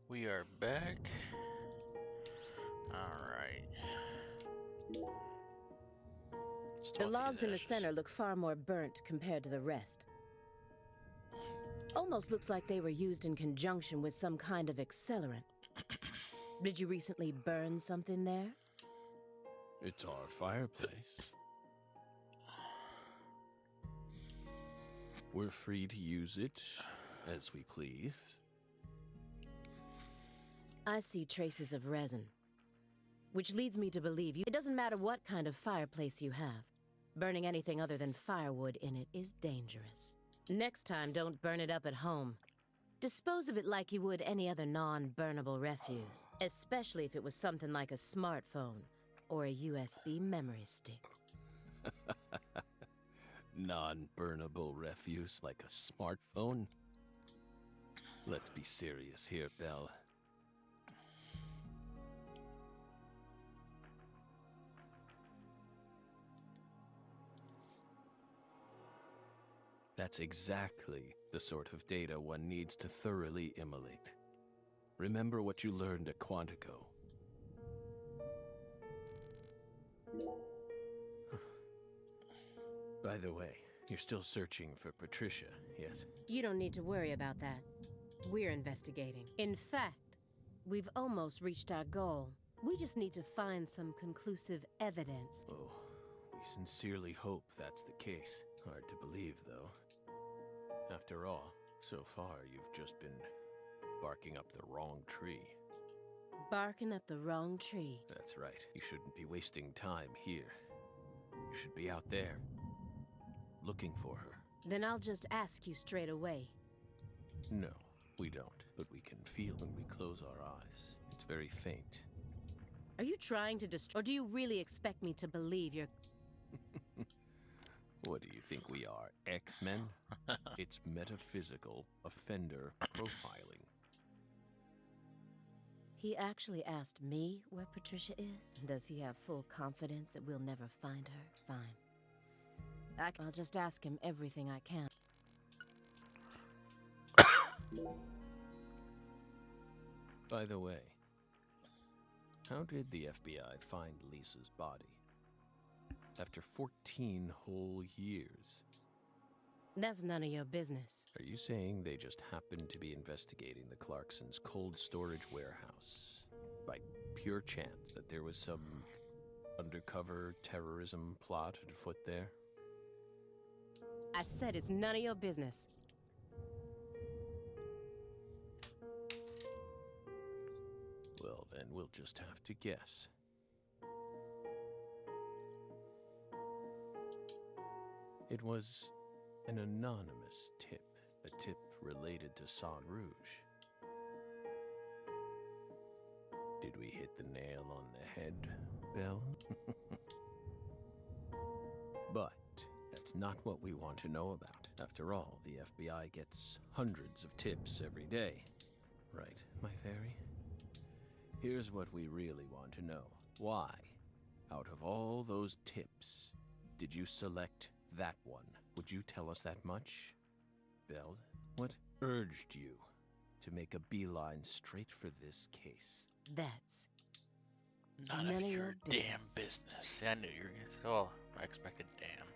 We are back. Alright. The Still logs in the ashes. center look far more burnt compared to the rest. Almost looks like they were used in conjunction with some kind of accelerant. Did you recently burn something there? It's our fireplace. We're free to use it as we please. I see traces of resin, which leads me to believe it doesn't matter what kind of fireplace you have. Burning anything other than firewood in it is dangerous. Next time, don't burn it up at home. Dispose of it like you would any other non-burnable refuse, especially if it was something like a smartphone or a USB memory stick. Non-burnable refuse like a smartphone? Let's be serious here, Belle. That's exactly the sort of data one needs to thoroughly immolate. Remember what you learned at Quantico. By the way, you're still searching for Patricia, yes? You don't need to worry about that. We're investigating. In fact, we've almost reached our goal. We just need to find some conclusive evidence. Oh, we sincerely hope that's the case. Hard to believe, though. After all, so far you've just been barking up the wrong tree. Barking up the wrong tree. That's right. You shouldn't be wasting time here. You should be out there, looking for her. Then I'll just ask you straight away. No, we don't. But we can feel when we close our eyes. It's very faint. Are you trying to or do you really expect me to believe you're... What do you think we are, X-Men? It's metaphysical offender profiling. He actually asked me where Patricia is? Does he have full confidence that we'll never find her? Fine. I'll just ask him everything I can. By the way, how did the FBI find Lisa's body? After 14 whole years. That's none of your business. Are you saying they just happened to be investigating the Clarksons' cold storage warehouse by pure chance that there was some undercover terrorism plot afoot there? I said it's none of your business. Well, then we'll just have to guess. It was an anonymous tip, a tip related to Saint Rouge. Did we hit the nail on the head, Belle? But that's not what we want to know about. After all, the FBI gets hundreds of tips every day. Right, my fairy? Here's what we really want to know. Why, out of all those tips, did you select that one? Would you tell us that much? Belle, what urged you to make a beeline straight for this case? That's None none of your damn business. business. I knew you were gonna say, oh, I expected damn.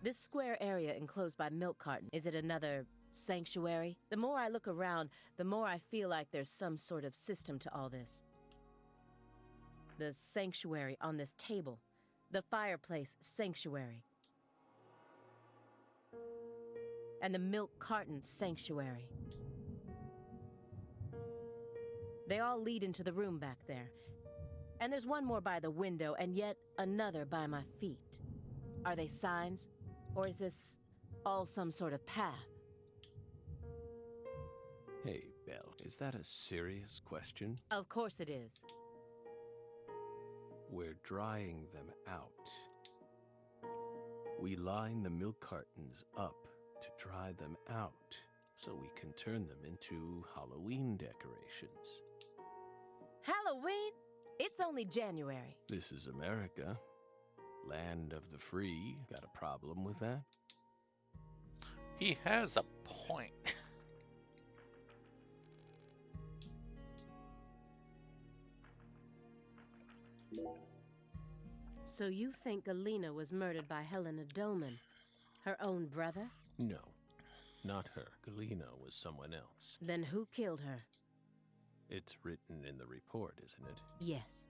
This square area enclosed by milk carton, is it another sanctuary? The more I look around, the more I feel like there's some sort of system to all this. The sanctuary on this table. The fireplace sanctuary. And the milk carton sanctuary. They all lead into the room back there. And there's one more by the window, and yet another by my feet. Are they signs? Or is this all some sort of path? Hey, Belle, is that a serious question? Of course it is. We're drying them out. We line the milk cartons up to dry them out so we can turn them into Halloween decorations. Halloween? It's only January. This is America. Land of the free. Got a problem with that? He has a point. So you think Galena was murdered by Helena Doman, her own brother? No, not her. Galena was someone else. Then who killed her? It's written in the report, isn't it? Yes.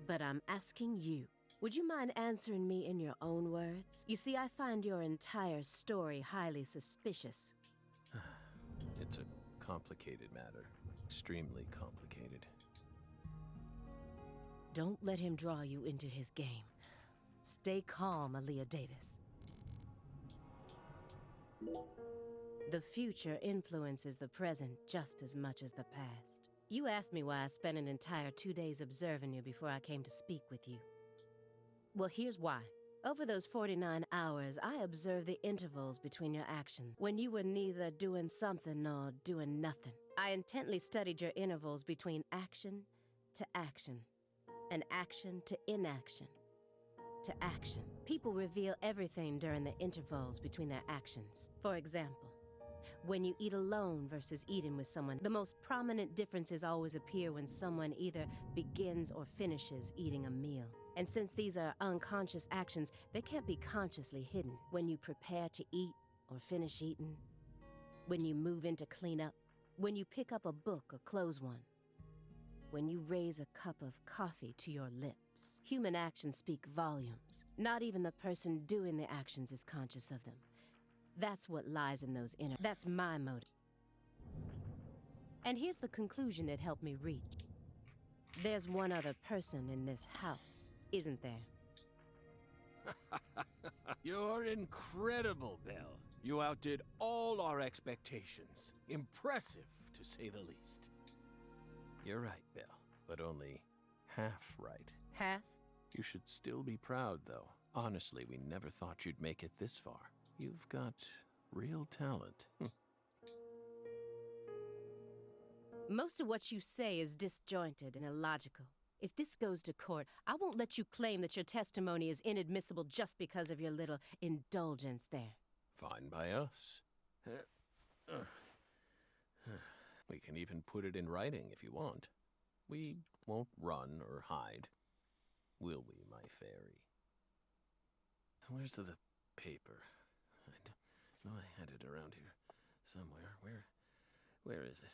But I'm asking you. Would you mind answering me in your own words? You see, I find your entire story highly suspicious. It's a complicated matter. Extremely complicated. Don't let him draw you into his game. Stay calm, Aaliyah Davis. The future influences the present just as much as the past. You asked me why I spent an entire 2 days observing you before I came to speak with you. Well, here's why. Over those 49 hours, I observed the intervals between your actions, when you were neither doing something nor doing nothing. I intently studied your intervals between action to action, and action to inaction, to action. People reveal everything during the intervals between their actions. For example, when you eat alone versus eating with someone, the most prominent differences always appear when someone either begins or finishes eating a meal. And since these are unconscious actions, they can't be consciously hidden. When you prepare to eat or finish eating, when you move in to clean up, when you pick up a book or close one, when you raise a cup of coffee to your lips. Human actions speak volumes. Not even the person doing the actions is conscious of them. That's what lies in those inner... That's my motive. And here's the conclusion it helped me reach. There's one other person in this house, isn't there? You're incredible, Belle. You outdid all our expectations. Impressive, to say the least. You're right, Belle, but only half right. Half? You should still be proud, though. Honestly, we never thought you'd make it this far. You've got real talent. Most of what you say is disjointed and illogical. If this goes to court, I won't let you claim that your testimony is inadmissible just because of your little indulgence there. Fine by us. We can even put it in writing if you want. We won't run or hide. Will we, my fairy? Where's the paper? I know I had it around here somewhere. Where is it?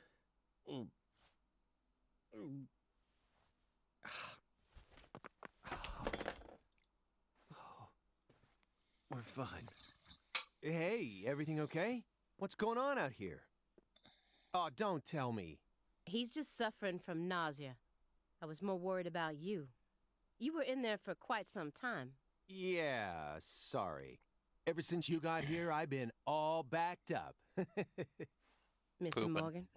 We're fine. Hey, everything okay? What's going on out here? Oh, don't tell me. He's just suffering from nausea. I was more worried about you. You were in there for quite some time. Yeah, sorry. Ever since you got here, I've been all backed up. Mr. Poopin'. Morgan,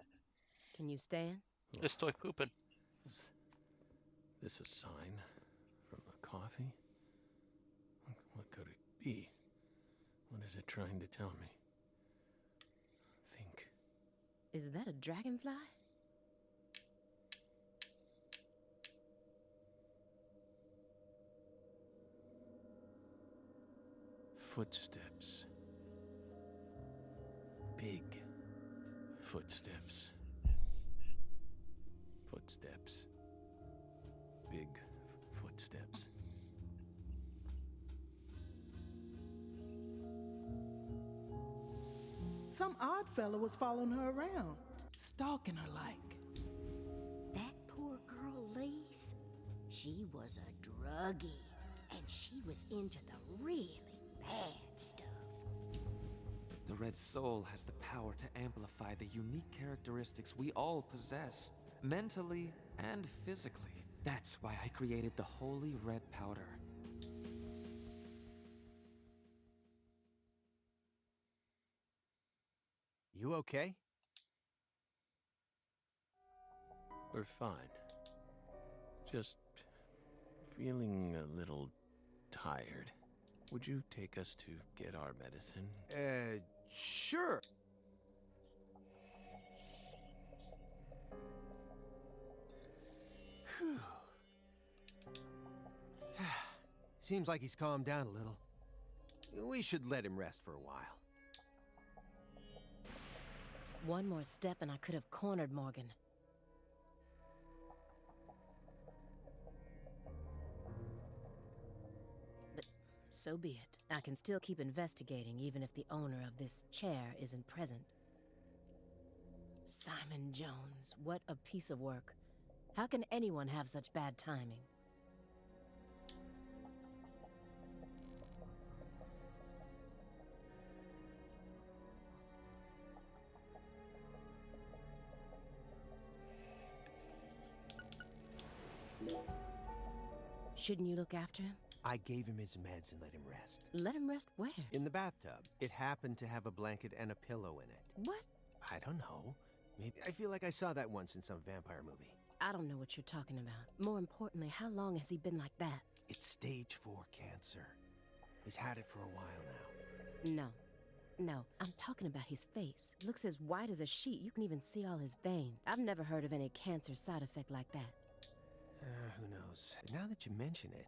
can you stand? This toy pooping. Is this a sign from the coffee? What could it be? What is it trying to tell me? Think. Is that a dragonfly? Footsteps. Big footsteps. Footsteps. Big footsteps. Some odd fella was following her around, stalking her like. That poor girl, Lise, she was a druggie, and she was into the really bad stuff. The Red Soul has the power to amplify the unique characteristics we all possess, mentally and physically. That's why I created the Holy Red Powder. You okay? We're fine. Just feeling a little tired. Would you take us to get our medicine? Sure. Whew. Seems like he's calmed down a little. We should let him rest for a while. One more step and I could have cornered Morgan. so be it. I can still keep investigating even if the owner of this chair isn't present. Simon Jones, what a piece of work. How can anyone have such bad timing? Shouldn't you look after him? I gave him his meds and let him rest. Let him rest where? In the bathtub. It happened to have a blanket and a pillow in it. What? I don't know. Maybe I feel like I saw that once in some vampire movie. I don't know what you're talking about. More importantly, how long has he been like that? It's stage 4 cancer. He's had it for a while now. No, I'm talking about his face. It looks as white as a sheet. You can even see all his veins. I've never heard of any cancer side effect like that. Who knows? But now that you mention it,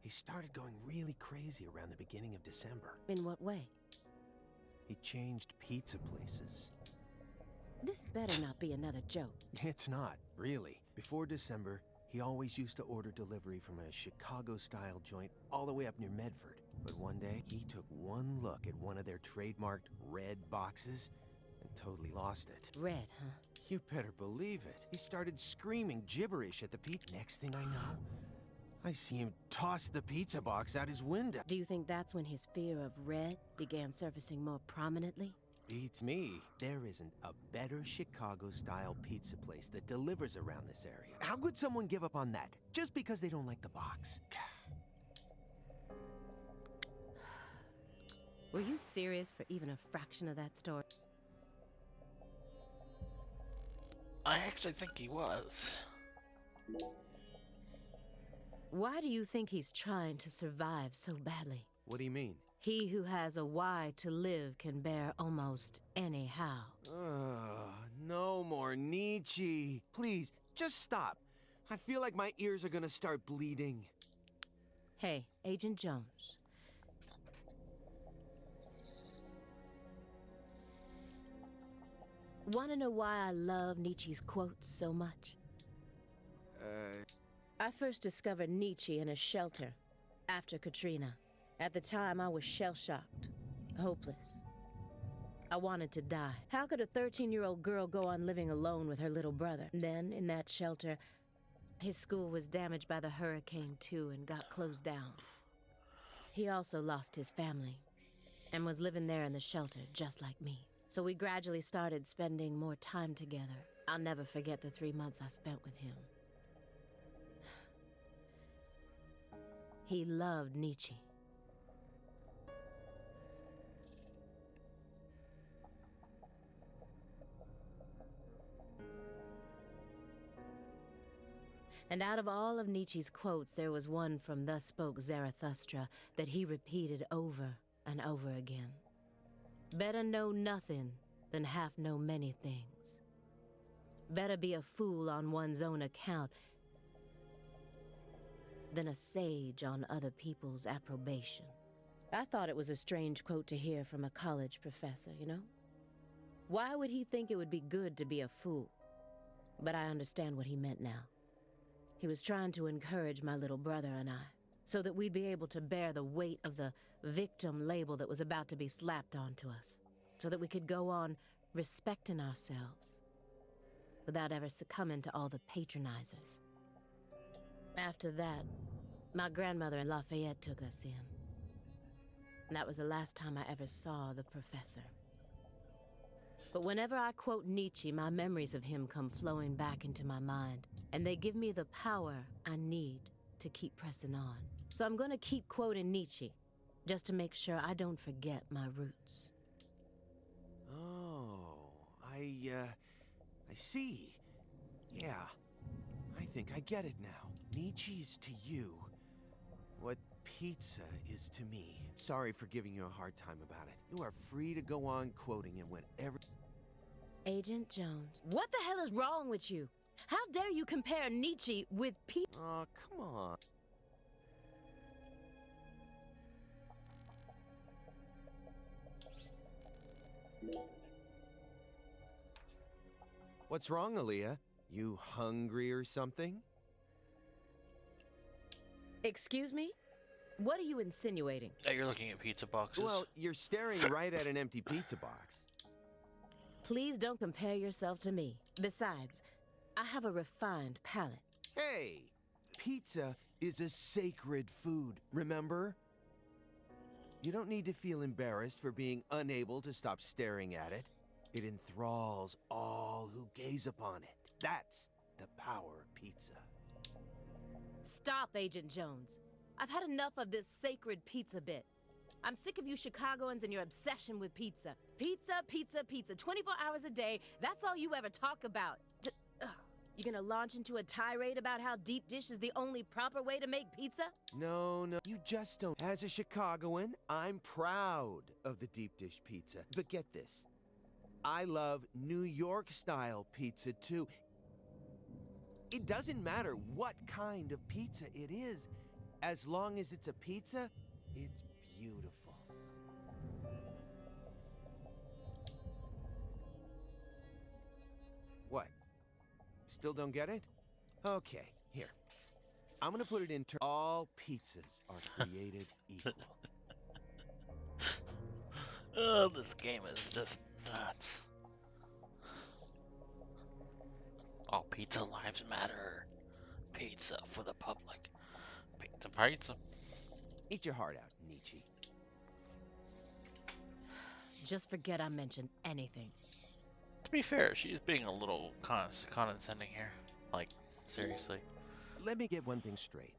he started going really crazy around the beginning of December. In what way? He changed pizza places. This better not be another joke. It's not, really. Before December, he always used to order delivery from a Chicago-style joint all the way up near Medford. But one day, he took one look at one of their trademarked red boxes and totally lost it. Red, huh? You better believe it. He started screaming gibberish at the pizza. Next thing I know, I see him toss the pizza box out his window. Do you think that's when his fear of red began surfacing more prominently? Beats me. There isn't a better Chicago-style pizza place that delivers around this area. How could someone give up on that just because they don't like the box? Were you serious for even a fraction of that story? I actually think he was. Why do you think he's trying to survive so badly? What do you mean? He who has a why to live can bear almost any how. No more Nietzsche. Please, just stop. I feel like my ears are gonna start bleeding. Hey, Agent Jones. Want to know why I love Nietzsche's quotes so much? I first discovered Nietzsche in a shelter after Katrina. At the time, I was shell-shocked, hopeless. I wanted to die. How could a 13-year-old girl go on living alone with her little brother? Then, in that shelter, his school was damaged by the hurricane too and got closed down. He also lost his family and was living there in the shelter just like me. So we gradually started spending more time together. I'll never forget the 3 months I spent with him. He loved Nietzsche. And out of all of Nietzsche's quotes, there was one from Thus Spoke Zarathustra that he repeated over and over again. Better know nothing than half know many things. Better be a fool on one's own account than a sage on other people's approbation. I thought it was a strange quote to hear from a college professor, you know? Why would he think it would be good to be a fool? But I understand what he meant now. He was trying to encourage my little brother and I, so that we'd be able to bear the weight of the victim label that was about to be slapped onto us, so that we could go on respecting ourselves without ever succumbing to all the patronizers. After that, my grandmother in Lafayette took us in. And that was the last time I ever saw the professor. But whenever I quote Nietzsche, my memories of him come flowing back into my mind, and they give me the power I need to keep pressing on. So I'm gonna keep quoting Nietzsche, just to make sure I don't forget my roots. Oh, I see. Yeah, I think I get it now. Nietzsche is to you what pizza is to me. Sorry for giving you a hard time about it. You are free to go on quoting it whenever... Agent Jones, what the hell is wrong with you? How dare you compare Nietzsche with Oh, come on. What's wrong, Aaliyah? You hungry or something? Excuse me? What are you insinuating? That you're looking at pizza boxes. Well, you're staring right at an empty pizza box. Please don't compare yourself to me. Besides, I have a refined palate. Hey, pizza is a sacred food, remember? You don't need to feel embarrassed for being unable to stop staring at it. It enthralls all who gaze upon it. That's the power of pizza. Stop, Agent Jones. I've had enough of this sacred pizza bit. I'm sick of you Chicagoans and your obsession with pizza. Pizza, pizza, pizza. 24 hours a day. That's all you ever talk about. You gonna launch into a tirade about how deep dish is the only proper way to make pizza? No, you just don't. As a Chicagoan, I'm proud of the deep dish pizza. But get this, I love New York-style pizza, too. It doesn't matter what kind of pizza it is. As long as it's a pizza, it's beautiful. What? Still don't get it? Okay, here. I'm gonna put it in terms. All pizzas are created equal. Oh, this game is just nuts. Oh, pizza lives matter. Pizza for the public. Pizza, pizza. Eat your heart out, Nietzsche. Just forget I mentioned anything. To be fair, she's being a little condescending here. Like, seriously. Let me get one thing straight.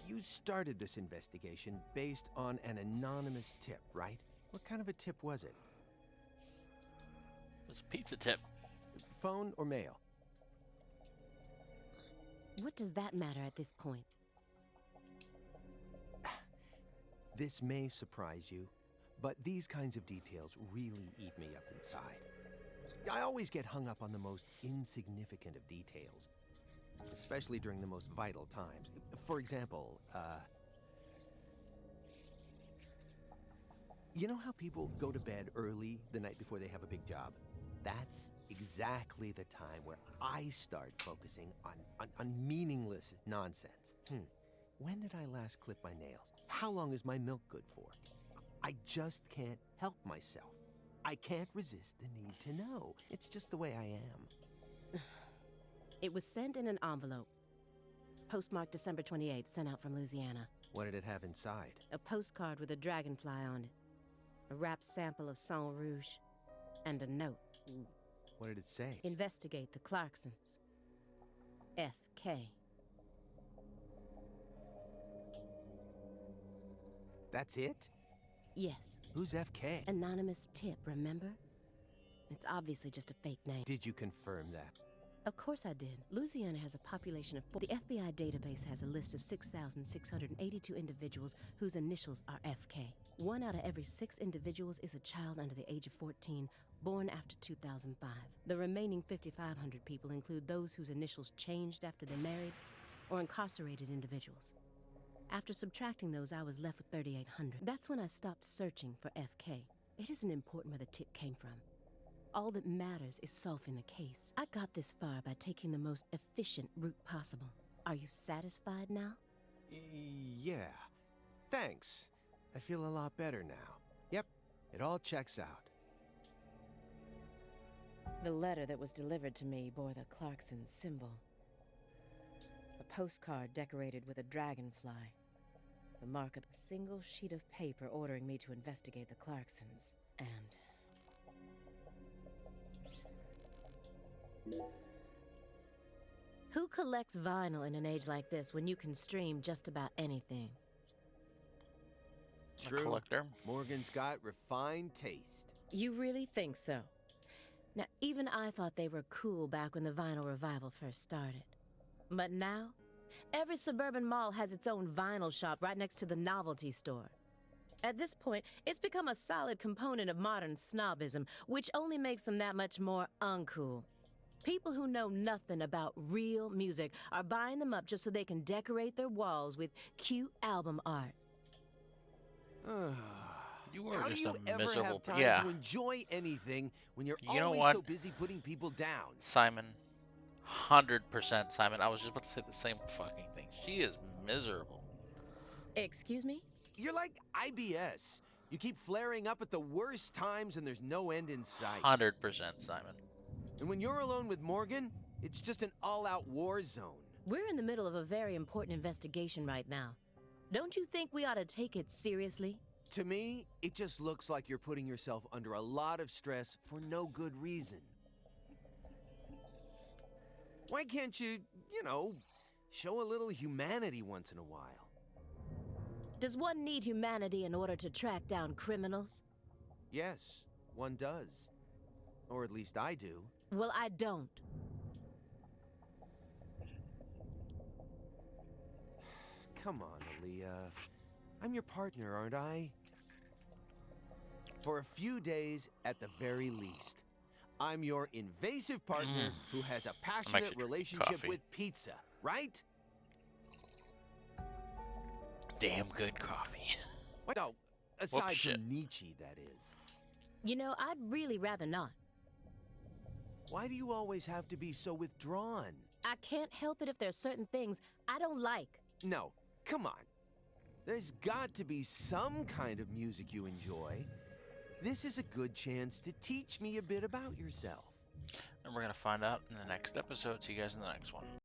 You started this investigation based on an anonymous tip, right? What kind of a tip was it? It was a pizza tip. Phone or mail? What does that matter at this point? This may surprise you, but these kinds of details really eat me up inside. I always get hung up on the most insignificant of details, especially during the most vital times. For example, you know how people go to bed early the night before they have a big job? That's exactly the time where I start focusing on meaningless nonsense. When did I last clip my nails? How long is my milk good for? I just can't help myself. I can't resist the need to know. It's just the way I am. It was sent in an envelope. Postmarked December 28th, sent out from Louisiana. What did it have inside? A postcard with a dragonfly on it. A wrapped sample of Sang Rouge. And a note. What did it say? Investigate the Clarksons. F.K. That's it? Yes. Who's FK? Anonymous tip, remember? It's obviously just a fake name. Did you confirm that? Of course I did. Louisiana has a population of 4. The FBI database has a list of 6,682 individuals whose initials are FK. 1 out of every 6 individuals is a child under the age of 14, born after 2005. The remaining 5,500 people include those whose initials changed after they married or incarcerated individuals. After subtracting those, I was left with 3,800. That's when I stopped searching for FK. It isn't important where the tip came from. All that matters is solving the case. I got this far by taking the most efficient route possible. Are you satisfied now? Yeah. Thanks. I feel a lot better now. Yep, it all checks out. The letter that was delivered to me bore the Clarkson symbol. A postcard decorated with a dragonfly. The mark of a single sheet of paper ordering me to investigate the Clarksons. And... who collects vinyl in an age like this when you can stream just about anything? A collector. Morgan's got refined taste. You really think so? Now, even I thought they were cool back when the vinyl revival first started. But now, every suburban mall has its own vinyl shop right next to the novelty store. At this point, it's become a solid component of modern snobism, which only makes them that much more uncool. People who know nothing about real music are buying them up just so they can decorate their walls with cute album art. You were How just do you a ever miserable. have time Yeah, to enjoy anything when you're You know always what? so busy putting people down? Simon. 100% Simon. I was just about to say the same fucking thing. She is miserable. Excuse me? You're like IBS. You keep flaring up at the worst times and there's no end in sight. 100%, Simon. And when you're alone with Morgan, it's just an all-out war zone. We're in the middle of a very important investigation right now. Don't you think we ought to take it seriously? To me, it just looks like you're putting yourself under a lot of stress for no good reason. Why can't you, show a little humanity once in a while? Does one need humanity in order to track down criminals? Yes, one does. Or at least I do. Well, I don't. Come on, Aaliyah. I'm your partner, aren't I? For a few days, at the very least. I'm your invasive partner who has a passionate actually drinking relationship coffee. with pizza, right? Damn good coffee. No, aside shit. from Nietzsche, that is. You know, I'd really rather not. Why do you always have to be so withdrawn? I can't help it if there's certain things I don't like. No, come on. There's got to be some kind of music you enjoy. This is a good chance to teach me a bit about yourself. And we're going to find out in the next episode. See you guys in the next one.